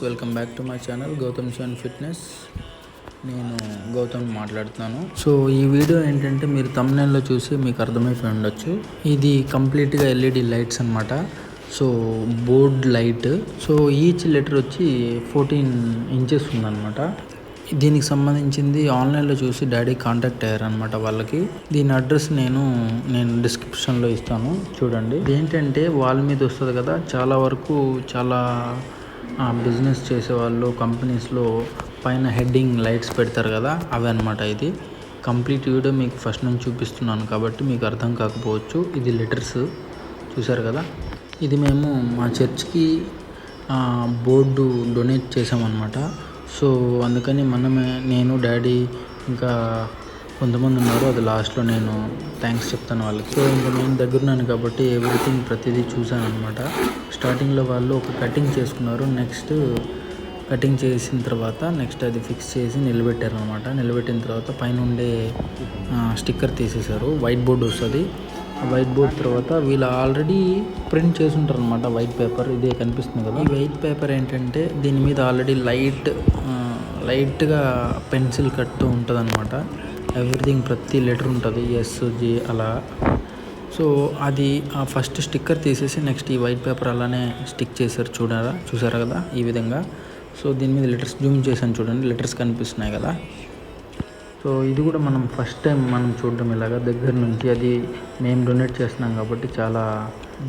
Welcome back to my channel Gautam Shaan fitness. నేను గౌతమ్ మాట్లాడుతున్నాను. So ఈ వీడియో ఏంటంటే మీరు థంబ్నెయిల్లో చూసి మీకు అర్థమైపోయి ఉండొచ్చు. ఇది కంప్లీట్గా ఎల్ఈడి లైట్స్ అనమాట. So board light. So each letter వచ్చి 14 ఇంచెస్ ఉందన్నమాట. దీనికి సంబంధించింది ఆన్లైన్లో చూసి డాడీ కాంటాక్ట్ అయ్యారనమాట వాళ్ళకి. దీని అడ్రస్ నేను డిస్క్రిప్షన్లో ఇస్తాను, చూడండి. ఇదేంటంటే వాల్ మీద వస్తుంది కదా, చాలా వరకు చాలా బిజినెస్ చేసేవాళ్ళు కంపెనీస్లో పైన హెడ్డింగ్ లైట్స్ పెడతారు కదా, అవి అనమాట. ఇది కంప్లీట్ వీడియో మీకు ఫస్ట్ నుంచి చూపిస్తున్నాను కాబట్టి మీకు అర్థం కాకపోవచ్చు. ఇది లెటర్స్ చూసారు కదా. ఇది మేము మా చర్చ్కి బోర్డు డొనేట్ చేసామన్నమాట. సో అందుకని నేను డాడీ ఇంకా కొంతమంది ఉన్నారు, అది లాస్ట్లో నేను థ్యాంక్స్ చెప్తాను వాళ్ళకి. సో ఇంకా నేను దగ్గరున్నాను కాబట్టి ఎవ్రీథింగ్ ప్రతిదీ చూశాను అనమాట. స్టార్టింగ్లో వాళ్ళు ఒక కటింగ్ చేసుకున్నారు. నెక్స్ట్ కటింగ్ చేసిన తర్వాత నెక్స్ట్ అది ఫిక్స్ చేసి నిలబెట్టారు అనమాట. నిలబెట్టిన తర్వాత పైన ఉండే స్టిక్కర్ తీసేశారు. వైట్ బోర్డు వస్తుంది. వైట్ బోర్డ్ తర్వాత వీళ్ళు ఆల్రెడీ ప్రింట్ చేసి ఉంటారు అనమాట. వైట్ పేపర్ ఇదే కనిపిస్తుంది కదా. ఈ వైట్ పేపర్ ఏంటంటే దీని మీద ఆల్రెడీ లైట్గా పెన్సిల్ కట్టు ఉంటుంది అనమాట. ఎవ్రీథింగ్ ప్రతి లెటర్ ఉంటుంది, ఎస్ జే అలా. సో అది ఆ ఫస్ట్ స్టిక్కర్ తీసేసి నెక్స్ట్ ఈ వైట్ పేపర్ అలానే స్టిక్ చేశారు. చూసారా కదా ఈ విధంగా. సో దీని మీద లెటర్స్ జూమ్ చేశాను, చూడండి లెటర్స్ కనిపిస్తున్నాయి కదా. సో ఇది కూడా మనం ఫస్ట్ టైం చూడడం ఇలాగా దగ్గర నుంచి. అది మేము డొనేట్ చేస్తున్నాం కాబట్టి చాలా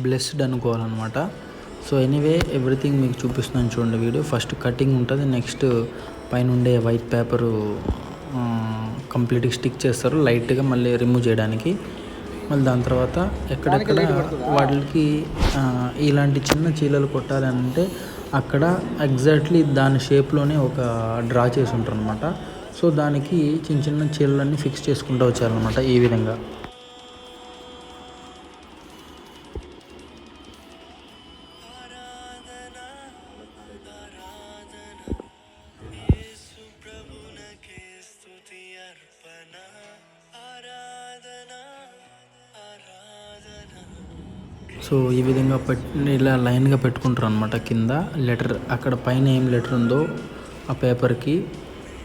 బ్లెస్డ్ అనుకోవాలన్నమాట. సో ఎనీవే ఎవ్రీథింగ్ మీకు చూపిస్తున్నాను చూడండి వీడియో. ఫస్ట్ కటింగ్ ఉంటుంది, నెక్స్ట్ పైన ఉండే వైట్ పేపరు కంప్లీట్గా స్టిక్ చేస్తారు లైట్గా, మళ్ళీ రిమూవ్ చేయడానికి. మళ్ళీ దాని తర్వాత ఎక్కడెక్కడ వాటికి ఇలాంటి చిన్న చీలలు కొట్టాలి అంటే అక్కడ ఎగ్జాక్ట్లీ దాని షేప్లోనే ఒక డ్రా చేసి ఉంటారు అనమాట. సో దానికి చిన్న చిన్న చీలలన్నీ ఫిక్స్ చేసుకుంటూ వచ్చారనమాట ఈ విధంగా. సో ఈ విధంగా ఇలా లైన్గా పెట్టుకుంటారు అనమాట. కింద లెటర్ అక్కడ పైన ఏం లెటర్ ఉందో ఆ పేపర్కి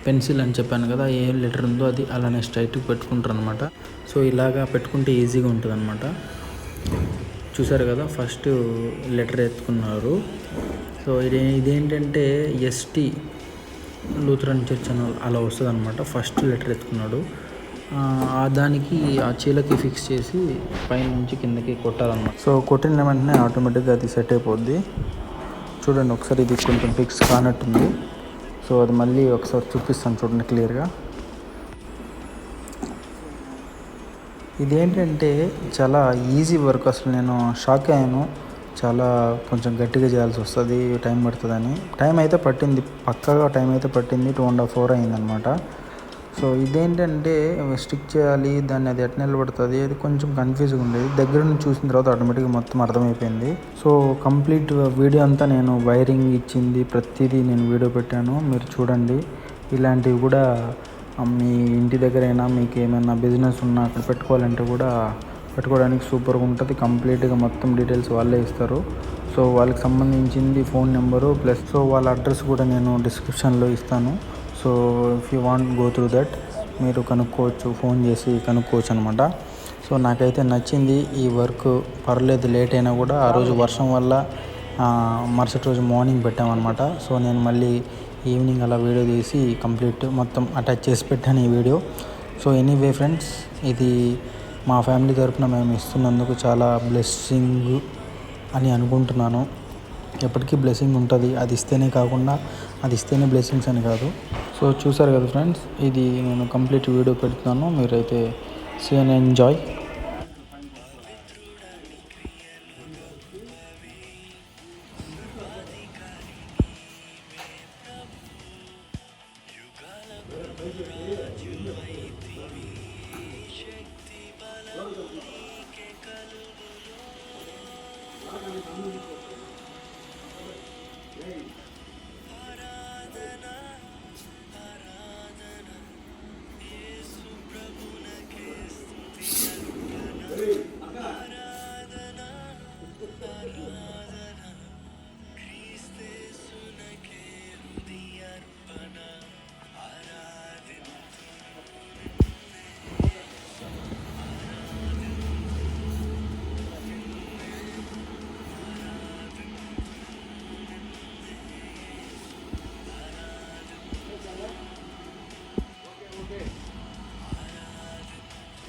పెన్సిల్ అని చెప్పాను కదా, ఏ లెటర్ ఉందో అది అలానే స్ట్రైట్గా పెట్టుకుంటారు అనమాట. సో ఇలాగా పెట్టుకుంటే ఈజీగా ఉంటుంది అనమాట. చూసారు కదా ఫస్ట్ లెటర్ ఎత్తుకున్నారు. సో ఇదేంటంటే ఎస్టీ లూథరన్ చర్చ్ అని అలా వస్తుంది అనమాట. ఫస్ట్ లెటర్ ఎత్తుకున్నాడు. దానికి ఆ చీలకి ఫిక్స్ చేసి పైన నుంచి కిందకి కొట్టాలన్నమాట. సో కొట్టిన వెంటనే ఆటోమేటిక్గా అది సెట్ అయిపోద్ది. చూడండి ఒకసారి ఇది కొంచెం ఫిక్స్ కానట్టుంది. సో అది మళ్ళీ ఒకసారి చూపిస్తాను చూడండి క్లియర్గా. ఇదేంటంటే చాలా ఈజీ వర్క్. అసలు నేను షాక్ అయ్యాను. చాలా కొంచెం గట్టిగా చేయాల్సి వస్తుంది, టైం పడుతుందని. టైం అయితే పట్టింది, పక్కాగా టైం అయితే పట్టింది. 2.5 hours అయిందనమాట. సో ఇదేంటంటే స్టిక్ చేయాలి దాన్ని, అది ఎట్లా నిలబడుతుంది, అది కొంచెం కన్ఫ్యూజ్గా ఉండేది. దగ్గర నుంచి చూసిన తర్వాత ఆటోమేటిక్గా మొత్తం అర్థమైపోయింది. సో కంప్లీట్ వీడియో అంతా నేను వైరింగ్ ఇచ్చింది ప్రతిదీ నేను వీడియో పెట్టాను, మీరు చూడండి. ఇలాంటివి కూడా మీ ఇంటి దగ్గరైనా మీకు ఏమైనా బిజినెస్ ఉన్నా అక్కడ పెట్టుకోవాలంటే కూడా పెట్టుకోవడానికి సూపర్గా ఉంటుంది. కంప్లీట్గా మొత్తం డీటెయిల్స్ వాళ్ళే ఇస్తారు. సో వాళ్ళకి సంబంధించింది ఫోన్ నెంబరు ప్లస్ సో వాళ్ళ అడ్రస్ కూడా నేను డిస్క్రిప్షన్లో ఇస్తాను. So if you want go through that మీరు కనుక్కోవచ్చు, ఫోన్ చేసి కనుక్కోవచ్చు అనమాట. సో నాకైతే నచ్చింది ఈ వర్క్. పర్లేదు లేట్ అయినా కూడా. ఆ రోజు వర్షం వల్ల మరుసటి రోజు మార్నింగ్ పెట్టామన్నమాట. సో నేను మళ్ళీ ఈవినింగ్ అలా వీడియో తీసి కంప్లీట్ మొత్తం అటాచ్ చేసి పెట్టాను ఈ వీడియో. సో ఎనీవే ఫ్రెండ్స్, ఇది మా ఫ్యామిలీ తరఫున మేము ఇస్తున్నందుకు చాలా బ్లెస్సింగ్ అని అనుకుంటున్నాను. ఎప్పటికీ బ్లెస్సింగ్ ఉంటుంది. అది ఇస్తేనే కాకుండా అది ఇస్తేనే బ్లెస్సింగ్స్ అని కాదు. సో చూసారు కదా ఫ్రెండ్స్, ఇది నేను కంప్లీట్ వీడియో పెడుతున్నాను. మీరైతే సీ అండ్ ఎంజాయ్.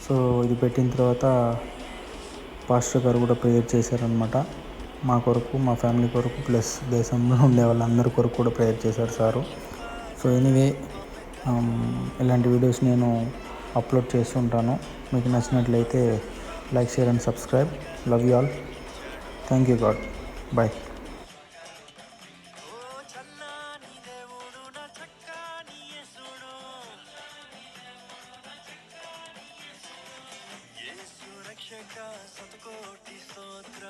సో ఇది పెట్టిన తర్వాత పాస్టర్ గారు కూడా ప్రేయర్ చేశారనమాట. మా కొరకు, మా ఫ్యామిలీ కొరకు, ప్లస్ దేశంలో ఉండే వాళ్ళందరి కొరకు కూడా ప్రేయర్ చేశారు సారు. సో ఎనీవే ఇలాంటి వీడియోస్ నేను అప్లోడ్ చేస్తుంటాను. మీకు నచ్చినట్లయితే like, share and subscribe. Love you all. Thank you God. Bye. రక్షక శతకోటి స్తోత్ర